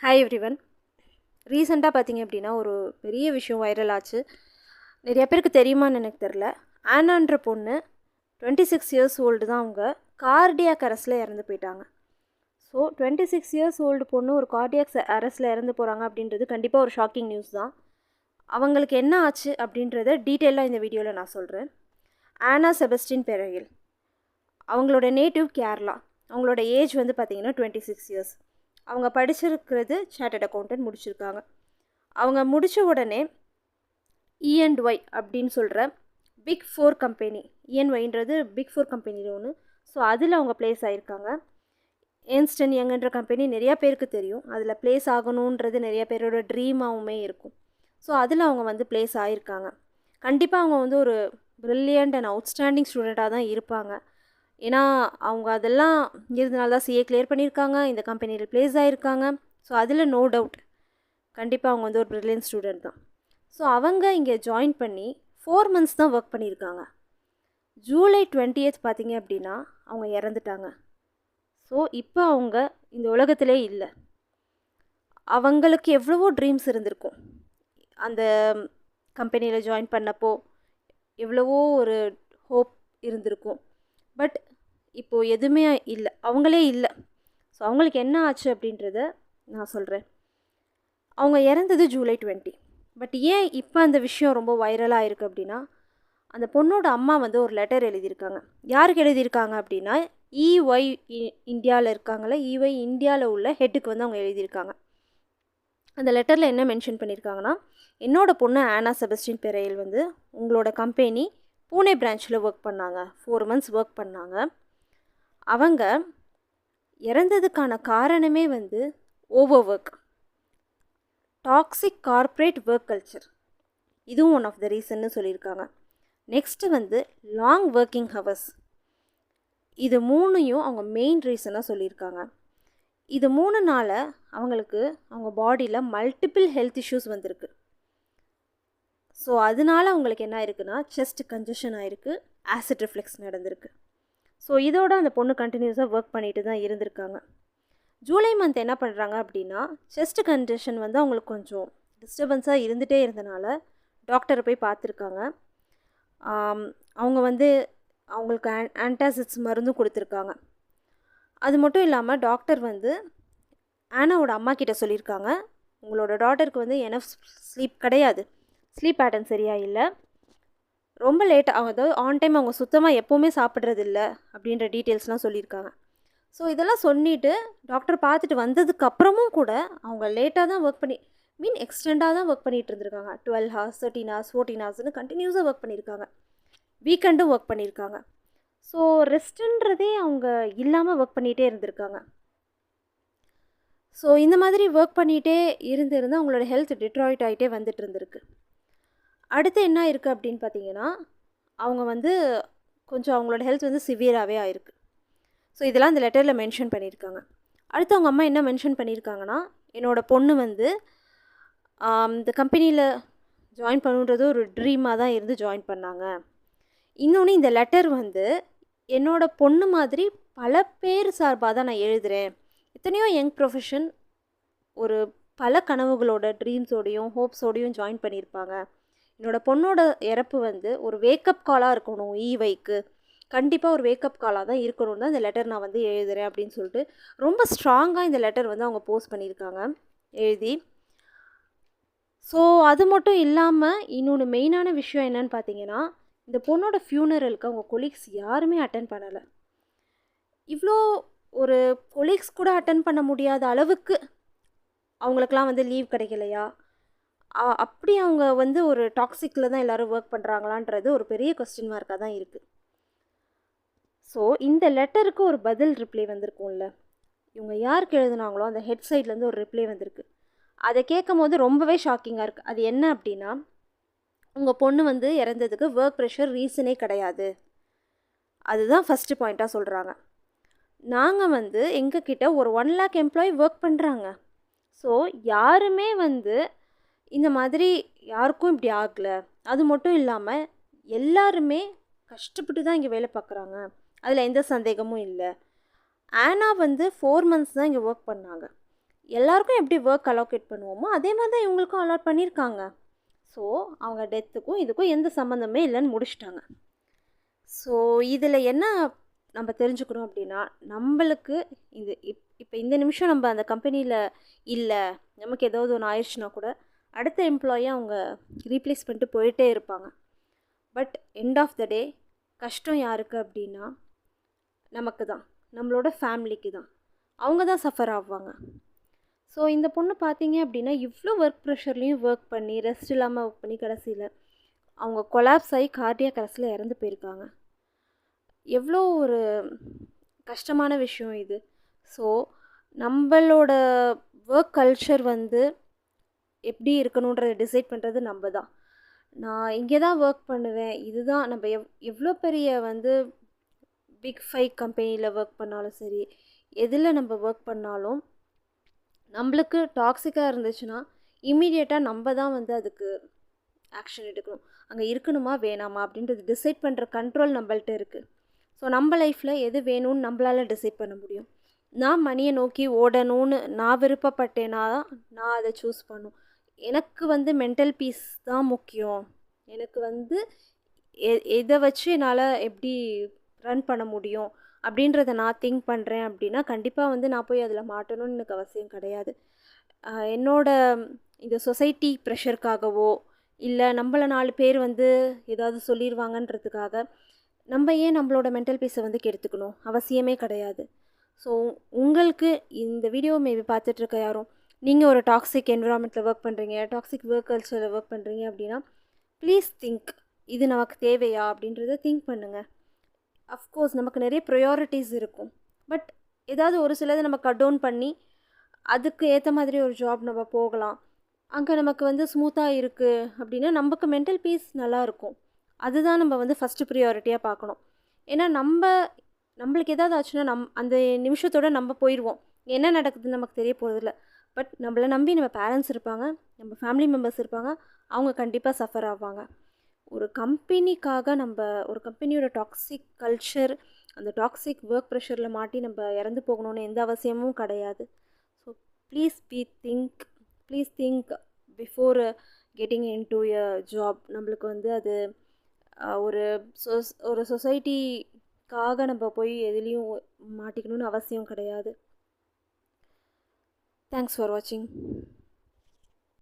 Hi everyone. ரீசெண்டாக பார்த்தீங்க அப்படின்னா ஒரு பெரிய விஷயம் வைரல் ஆச்சு. நிறைய பேருக்கு தெரியுமான்னு எனக்கு தெரில. ஆனான்ற பொண்ணு 26 இயர்ஸ் ஓல்டு தான். அவங்க கார்டியாக் அரெஸ்ட்டில் இறந்து போயிட்டாங்க. ஸோ 26 இயர்ஸ் ஓல்டு பொண்ணு ஒரு கார்டியாக் அரெஸ்ட்டில் இறந்து போகிறாங்க அப்படின்றது கண்டிப்பாக ஒரு ஷாக்கிங் நியூஸ் தான். அவங்களுக்கு என்ன ஆச்சு அப்படின்றத டீட்டெயிலாக இந்த வீடியோவில் நான் சொல்கிறேன். ஆனா செபஸ்டின் பெரேயில். அவங்களோட நேட்டிவ் கேரளா. அவங்களோட ஏஜ் வந்து பார்த்திங்கன்னா 26 இயர்ஸ். அவங்க படிச்சிருக்கிறது சார்ட்டர்ட் அக்கௌண்டன்ட் முடிச்சிருக்காங்க. அவங்க முடித்த உடனே இஎன்ஒய் அப்படின்னு சொல்கிற பிக் 4 கம்பெனி, இஎன்ஒய்ன்றது பிக் 4 கம்பெனியில் ஒன்று. ஸோ அதில் அவங்க ப்ளேஸ் ஆகியிருக்காங்க. ஏர்ன்ஸ்ட் அண்ட் யங்ன்ற கம்பெனி நிறையா பேருக்கு தெரியும். அதில் ப்ளேஸ் ஆகணுன்றது நிறைய பேரோட ட்ரீமாகவுமே இருக்கும். ஸோ அதில் அவங்க வந்து ப்ளேஸ் ஆகியிருக்காங்க. கண்டிப்பாக அவங்க வந்து ஒரு ப்ரில்லியண்ட் அண்ட் அவுட்ஸ்டாண்டிங் ஸ்டூடெண்ட்டாக தான் இருப்பாங்க. ஏன்னா அவங்க அதெல்லாம் இருந்தனால தான் சிஏ கிளியர் பண்ணியிருக்காங்க, இந்த கம்பெனியில் ப்ளேஸ் ஆகியிருக்காங்க. ஸோ அதில் நோ டவுட் கண்டிப்பாக அவங்க வந்து ஒரு ப்ரில்லியன்ட் ஸ்டூடெண்ட் தான். ஸோ அவங்க இங்கே ஜாயின் பண்ணி 4 months தான் ஒர்க் பண்ணியிருக்காங்க. ஜூலை 20th பார்த்தீங்க அப்படின்னா அவங்க இறந்துட்டாங்க. ஸோ இப்போ அவங்க இந்த உலகத்திலே இல்லை. அவங்களுக்கு எவ்வளவோ ட்ரீம்ஸ் இருந்திருக்கும். அந்த கம்பெனியில் ஜாயின் பண்ணப்போ எவ்வளவோ ஒரு ஹோப் இருந்திருக்கும். பட் இப்போது எதுவுமே இல்லை, அவங்களே இல்லை. ஸோ அவங்களுக்கு என்ன ஆச்சு அப்படின்றத நான் சொல்கிறேன். அவங்க இறந்தது ஜூலை 20. பட் ஏன் இப்போ அந்த விஷயம் ரொம்ப வைரலாக இருக்குது அப்படின்னா, அந்த பொண்ணோட அம்மா வந்து ஒரு லெட்டர் எழுதியிருக்காங்க. யாருக்கு எழுதியிருக்காங்க அப்படின்னா, இஒய் இந்தியாவில் இருக்காங்களே, இஒய் இந்தியாவில் உள்ள ஹெட்டுக்கு வந்து அவங்க எழுதியிருக்காங்க. அந்த லெட்டரில் என்ன மென்ஷன் பண்ணியிருக்காங்கன்னா, என்னோட பொண்ணு ஆனா செபஸ்டின் பெரேயில் வந்து உங்களோட கம்பெனி பூனே பிரான்ச்சில் ஒர்க் பண்ணாங்க, 4 months ஒர்க் பண்ணாங்க. அவங்க இறந்ததுக்கான காரணமே வந்து over work, toxic corporate work culture, இதுவும் ஒன் ஆஃப் த ரீசன்னு சொல்லியிருக்காங்க. நெக்ஸ்ட்டு வந்து லாங் ஒர்க்கிங் ஹவர்ஸ், இது 3ஐயும் அவங்க மெயின் ரீசனாக சொல்லியிருக்காங்க. இது 3நால அவங்களுக்கு அவங்க பாடியில் மல்டிபிள் ஹெல்த் இஷ்யூஸ் வந்திருக்கு. ஸோ அதனால அவங்களுக்கு என்ன ஆயிருக்குன்னா, செஸ்ட் கன்ஜஷன் ஆகிருக்கு, ஆசிட் ரிஃப்ளெக்ஸ் நடந்திருக்கு. ஸோ இதோட அந்த பொண்ணு கண்டினியூஸாக ஒர்க் பண்ணிட்டு தான் இருந்திருக்காங்க. ஜூலை மந்த் என்ன பண்ணுறாங்க அப்படின்னா, செஸ்ட் கன்ஜஷன் வந்து அவங்களுக்கு கொஞ்சம் டிஸ்டர்பன்ஸாக இருந்துகிட்டே இருந்தனால டாக்டரை போய் பார்த்துருக்காங்க. அவங்க வந்து அவங்களுக்கு ஆன்டாசிட்ஸ் மருந்தும் கொடுத்துருக்காங்க. அது மட்டும் இல்லாமல் டாக்டர் வந்து ஆனாவோட அம்மா கிட்ட சொல்லியிருக்காங்க, உங்களோட டாட்டருக்கு வந்து எனஃப் ஸ்லீப் கிடையாது, ஸ்லீப் பேட்டர்ன் சரியாக இல்லை, ரொம்ப லேட்டாக, அதாவது ஆன் டைம் அவங்க சுத்தமாக எப்போவுமே சாப்பிட்றது இல்லை அப்படின்ற டீட்டெயில்ஸ்லாம் சொல்லியிருக்காங்க. ஸோ இதெல்லாம் சொல்லிவிட்டு டாக்டர் பார்த்துட்டு வந்ததுக்கப்புறமும் கூட அவங்க லேட்டாக தான் ஒர்க் பண்ணி எக்ஸ்டெண்டாக தான் ஒர்க் பண்ணிகிட்டு இருந்திருக்காங்க. 12 hours 13 hours 14 ஹவர்ஸ்னு கண்டினியூஸாக ஒர்க் பண்ணியிருக்காங்க. வீக்கெண்டும் ஒர்க் பண்ணியிருக்காங்க. ஸோ ரெஸ்ட்டுன்றதே அவங்க இல்லாமல் ஒர்க் பண்ணிகிட்டே இருந்திருக்காங்க. ஸோ இந்த மாதிரி ஒர்க் பண்ணிகிட்டே இருந்து அவங்களோட ஹெல்த் டிட்ராய்ட் ஆகிட்டே வந்துட்டு இருந்திருக்கு. அடுத்து என்ன இருக்குது அப்படின்னு பார்த்தீங்கன்னா, அவங்க வந்து கொஞ்சம் அவங்களோட ஹெல்த் வந்து சிவியராகவே ஆயிருக்கு. ஸோ இதெல்லாம் இந்த லெட்டரில் மென்ஷன் பண்ணியிருக்காங்க. அடுத்து அவங்க அம்மா என்ன மென்ஷன் பண்ணியிருக்காங்கன்னா, என்னோடய பொண்ணு வந்து இந்த கம்பெனியில் ஜாயின் பண்ணுன்றது ஒரு ட்ரீமாக தான் இருந்து ஜாயின் பண்ணாங்க. இன்னொன்று, இந்த லெட்டர் வந்து என்னோடய பொண்ணு மாதிரி பல பேர் சார்பாக தான் நான் எழுதுகிறேன். எத்தனையோ யங் ப்ரொஃபஷன் ஒரு பல கனவுகளோட ட்ரீம்ஸோடையும் ஹோப்ஸோடையும் ஜாயின் பண்ணியிருப்பாங்க. என்னோடய பொண்ணோட இறப்பு வந்து ஒரு வேக்கப் காலாக இருக்கணும், இவைக்கு கண்டிப்பாக ஒரு வேக்கப் காலாக தான் இருக்கணும்னு தான் இந்த லெட்டர் நான் வந்து எழுதுகிறேன் அப்படின்னு சொல்லிட்டு ரொம்ப ஸ்ட்ராங்காக இந்த லெட்டர் வந்து அவங்க போஸ்ட் பண்ணியிருக்காங்க எழுதி. ஸோ அது மட்டும் இல்லாமல் இன்னொன்று மெயினான விஷயம் என்னன்னு பார்த்தீங்கன்னா, இந்த பொண்ணோட ஃபியூனரலுக்கு அவங்க கொலீக்ஸ் யாருமே அட்டன் பண்ணலை. இவ்வளோ ஒரு கொலீக்ஸ் கூட அட்டன் பண்ண முடியாத அளவுக்கு அவங்களுக்கெலாம் வந்து லீவ் கிடைக்கலையா, அப்படி அவங்க வந்து ஒரு டாக்ஸிக்கில் தான் எல்லோரும் ஒர்க் பண்ணுறாங்களான்றது ஒரு பெரிய கொஸ்டின் மார்க்காக தான் இருக்குது. ஸோ இந்த லெட்டருக்கு ஒரு பதில் ரிப்ளை வந்திருக்கும்ல, இவங்க யாருக்கு எழுதுனாங்களோ அந்த ஹெட் சைட்லேருந்து ஒரு ரிப்ளை வந்திருக்கு. அதை கேட்கும் போது ரொம்பவே ஷாக்கிங்காக இருக்குது. அது என்ன அப்படின்னா, உங்கள் பொண்ணு வந்து இறந்ததுக்கு ஒர்க் ப்ரெஷர் ரீசனே கிடையாது, அதுதான் ஃபஸ்ட்டு பாயிண்ட்டாக சொல்கிறாங்க. நாங்கள் வந்து எங்ககிட்ட ஒரு 1 lakh எம்ப்ளாயி ஒர்க் பண்ணுறாங்க. ஸோ யாருமே வந்து இந்த மாதிரி யாருக்கும் இப்படி ஆகலை. அது மட்டும் இல்லாமல் எல்லாருமே கஷ்டப்பட்டு தான் இங்கே வேலை பார்க்குறாங்க, அதில் எந்த சந்தேகமும் இல்லை. ஆனா வந்து 4 months தான் இங்கே ஒர்க் பண்ணாங்க. எல்லாருக்கும் எப்படி ஒர்க் அலோகேட் பண்ணுவோமோ அதே மாதிரி தான் இவங்களுக்கும் அலாட் பண்ணியிருக்காங்க. ஸோ அவங்க டெத்துக்கும் இதுக்கும் எந்த சம்மந்தமே இல்லைன்னு முடிச்சிட்டாங்க. ஸோ இதில் என்ன நம்ம தெரிஞ்சுக்கணும் அப்படின்னா, நம்மளுக்கு இது இப்போ இந்த நிமிஷம் நம்ம அந்த கம்பெனியில் இல்லை, நமக்கு ஏதாவது ஒன்று ஆயிடுச்சுன்னா கூட அடுத்த எம்ப்ளாயை அவங்க ரீப்ளேஸ் பண்ணிட்டு போயிட்டே இருப்பாங்க. பட் எண்ட் ஆஃப் த டே கஷ்டம் யாருக்கு அப்படின்னா நமக்கு தான், நம்மளோட ஃபேமிலிக்கு தான். அவங்க தான் சஃபர் ஆவாங்க. ஸோ இந்த பொண்ணு பார்த்தீங்க அப்படின்னா இவ்வளோ ஒர்க் ப்ரெஷர்லேயும் ஒர்க் பண்ணி ரெஸ்ட் இல்லாமல் ஒர்க் பண்ணி கடைசியில் அவங்க கொலாப்ஸ் ஆகி கார்டியாக் அரெஸ்ட்டில் இறந்து போயிருக்காங்க. எவ்வளோ ஒரு கஷ்டமான விஷயம் இது. ஸோ நம்மளோட ஒர்க் கல்ச்சர் வந்து எப்படி இருக்கணுன்றதை டிசைட் பண்ணுறது நம்ம தான். நான் இங்கே தான் ஒர்க் பண்ணுவேன், இதுதான் நம்ம எவ்வளோ பெரிய வந்து பிக் 5 கம்பெனியில் ஒர்க் பண்ணாலும் சரி, எதில் நம்ம ஒர்க் பண்ணாலும் நம்மளுக்கு டாக்ஸிக்காக இருந்துச்சுன்னா இம்மீடியட்டாக நம்ம தான் வந்து அதுக்கு ஆக்ஷன் எடுக்கணும். அங்கே இருக்கணுமா வேணாமா அப்படின்றது டிசைட் பண்ணுற கண்ட்ரோல் நம்மள்ட்ட இருக்குது. ஸோ நம்ம லைஃப்பில் எது வேணும்னு நம்மளால் டிசைட் பண்ண முடியும். நான் மணியை நோக்கி ஓடணும்னு நான் விருப்பப்பட்டேன்னா தான் நான் அதை சூஸ் பண்ணும். எனக்கு வந்து மென்டல் பீஸ் தான் முக்கியம். எனக்கு வந்து எதை வச்சு என்னால் எப்படி ரன் பண்ண முடியும் அப்படின்றத நான் திங்க் பண்ணுறேன் அப்படின்னா கண்டிப்பாக வந்து நான் போய் அதில் மாட்டணும்னு எனக்கு அவசியம் கிடையாது. என்னோட இந்த சொசைட்டி ப்ரெஷருக்காகவோ இல்லை நம்மளை 4 பேர் வந்து ஏதாவது சொல்லிடுவாங்கன்றதுக்காக நம்ம ஏன் நம்மளோட மென்டல் பீஸை வந்து கெடுத்துக்கணும்? அவசியமே கிடையாது. ஸோ உங்களுக்கு இந்த வீடியோ மேபி பார்த்துட்ருக்க யாரும் நீங்கள் ஒரு டாக்ஸிக் என்விரான்மெண்ட்டில் ஒர்க் பண்ணுறீங்க, டாக்ஸிக் ஒர்க் கல்ச்சரில் ஒர்க் பண்ணுறீங்க அப்படின்னா ப்ளீஸ் திங்க், இது நமக்கு தேவையா அப்படின்றத திங்க் பண்ணுங்கள். அஃப்கோர்ஸ் நமக்கு நிறைய ப்ரையாரிட்டிஸ் இருக்கும். பட் ஏதாவது ஒரு சிலது நம்ம கட் டவுன் பண்ணி அதுக்கு ஏற்ற மாதிரி ஒரு ஜாப் நம்ம போகலாம். அங்கே நமக்கு வந்து ஸ்மூத்தாக இருக்குது அப்படின்னா நமக்கு மென்டல் பீஸ் நல்லாயிருக்கும். அதுதான் நம்ம வந்து ஃபஸ்ட்டு ப்ரியாரிட்டியாக பார்க்கணும். ஏன்னா நம்மளுக்கு ஏதாவது ஆச்சுன்னா அந்த நிமிஷத்தோடு நம்ம போயிடுவோம். என்ன நடக்குதுன்னு நமக்கு தெரிய போகிறதில்ல. பட் நம்மளை நம்பி நம்ம பேரண்ட்ஸ் இருப்பாங்க, நம்ம ஃபேமிலி மெம்பர்ஸ் இருப்பாங்க, அவங்க கண்டிப்பாக சஃபர் ஆவாங்க. ஒரு கம்பெனிக்காக நம்ம ஒரு கம்பெனியோட டாக்ஸிக் கல்ச்சர், அந்த டாக்ஸிக் ஒர்க் ப்ரெஷரில் மாட்டி நம்ம இறந்து போகணுன்னு எந்த அவசியமும் கிடையாது. So please think before getting in to a job. நம்மளுக்கு வந்து அது ஒரு சொசைட்டிக்காக நம்ம போய் எதுலேயும் மாட்டிக்கணும்னு அவசியம் கிடையாது. தேங்க்ஸ் ஃபார் வாட்சிங்.